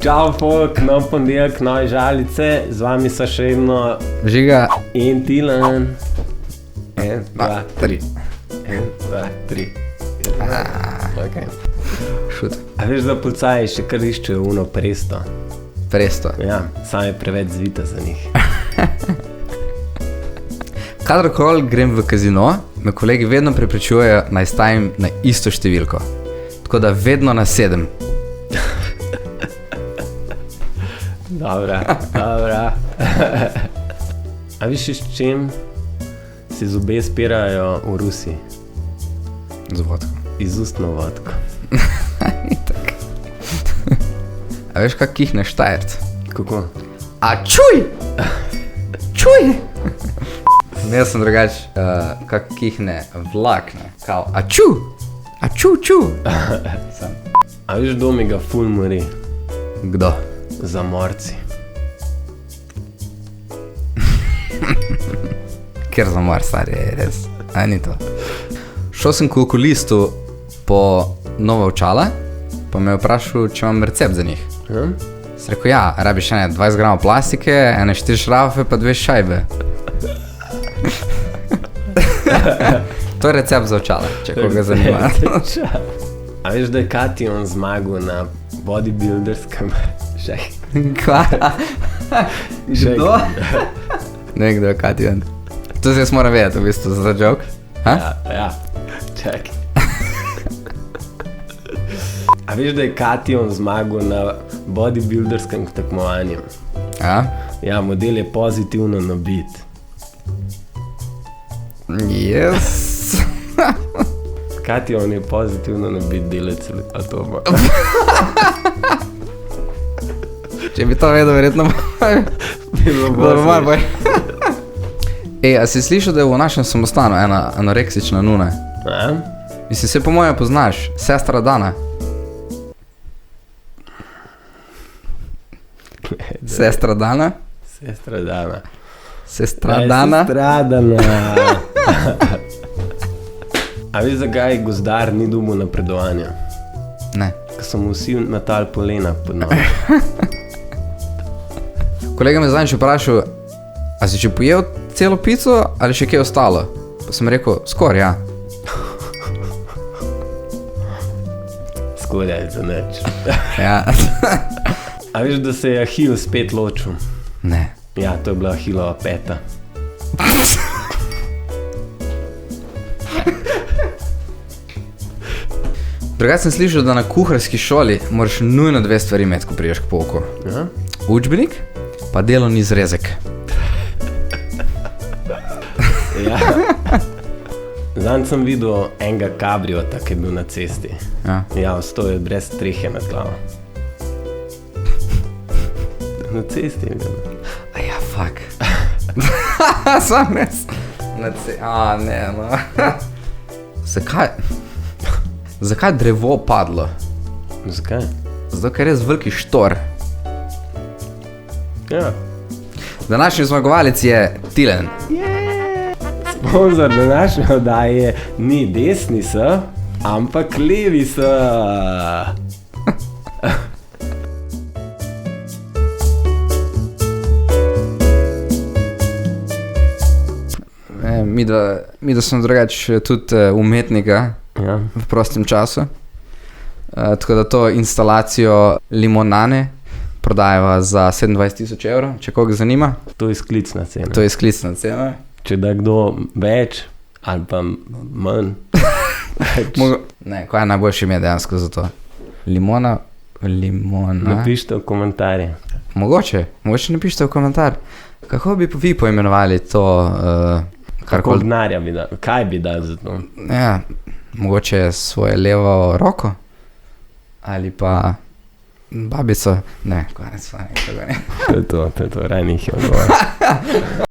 Čau, folk, nov ponedeljek, nove žalice, z vami so še vedno Žiga in Tilan. 1, 2, 3. 1, 2, 3. Okay. Šut. A veš, da policaji še kar iščejo uno presto? Presto. Ja, sam je preveč zvita za njih. Kadarkoli grem v kazino, me kolegi vedno prepričujejo, naj stavim na isto številko. Tako da vedno na 7. Dobra. A veš, s čim si zobe spirajo v Rusiji? Z vodko. Iz ustno vodko. Itak. A veš, kak kihne Štajerc? Kako? A čuj! Čuj! Jaz sem drugač, kak kihne vlak, ne? Kao, a ču! A ču! A veš, kdo mi ga ful mori? Kdo? Zamorci. Ker zamor, stari, je res. A ni to. Šel sem k okulistu po nova očala, pa me je vprašal, če imam recept za njih. Sem rekel, ja, rabiš 20 gramov plastike, 4 šrafe pa 2 šajbe. To je recept za očala, če koga zanima. A veš, da je Kation zmagal na bodybuilderskem šejku? Kva? Kdo? Ne, kdo je Kation. To se jaz moram vedeti, v bistvu, za joke. Ja, čakaj. A veš, da je Kation zmagal na bodybuilderskem tekmovanju? Ja? Ja, model je pozitivno nabit. Yes. Kation je pozitivno nabit delec atoma. Če bi to vedel, verjetno Bilo malo bolj. Ej, a si slišal, da je v našem samostanu ena anoreksična nuna? Ja? Mislim, se po moje poznaš, sestra Dana. Sestra Dana? Sestra Dana. Sestra Dana? Sestra Dana. A veš, zakaj gozdar ni dobil napredovanja? Ne. Ko so mu vsi metali polena pod noge. Kolega me zadnjič vprašal, a si še pojel celo pico ali še kaj ostalo? Pa sem rekel, skoraj, ja. Skoraj za nič. Ja. A veš, da se je Ahil spet ločil? Ne. Ja, to je bila Ahilova peta. Drugače sem slišal, da na kuharski šoli moraš nujno 2 stvari imeti, ko priješ k pouku. Ja? Učbenik, pa delovni zrezek. Ja. Zanj sem videl enega kabriota, ki je bil na cesti. Ja. Ja, vstal je brez strehe nad glavo. Na cesti je bil. A ja, fuck. Sam res. Ne, no. Zakaj drevo padlo? Zakaj? Zato, ker je res veliki štor. Ja. Današnji zmagovalec je Tilen. Sponzor današnje oddaje ni desni S, ampak levi S. Mi da sem drugač tudi umetnika. Ja. V prostem času. Tako da to instalacijo limonane prodajava za 27 000 evrov, če koga zanima. To je sklicna cena. To je sklicna cena. Če da kdo več ali pa manj. Ne, kaj je najboljše ime dejansko za to? Limona. Napišite v komentarje. Mogoče napišite v komentar. Kako bi vi poimenovali to, Koliko denarja bi dal? Kaj bi dal za to? Ja, mogoče svojo levo roko? Ali pa babico? Ne, konec. To je to, raj njih je odgovor.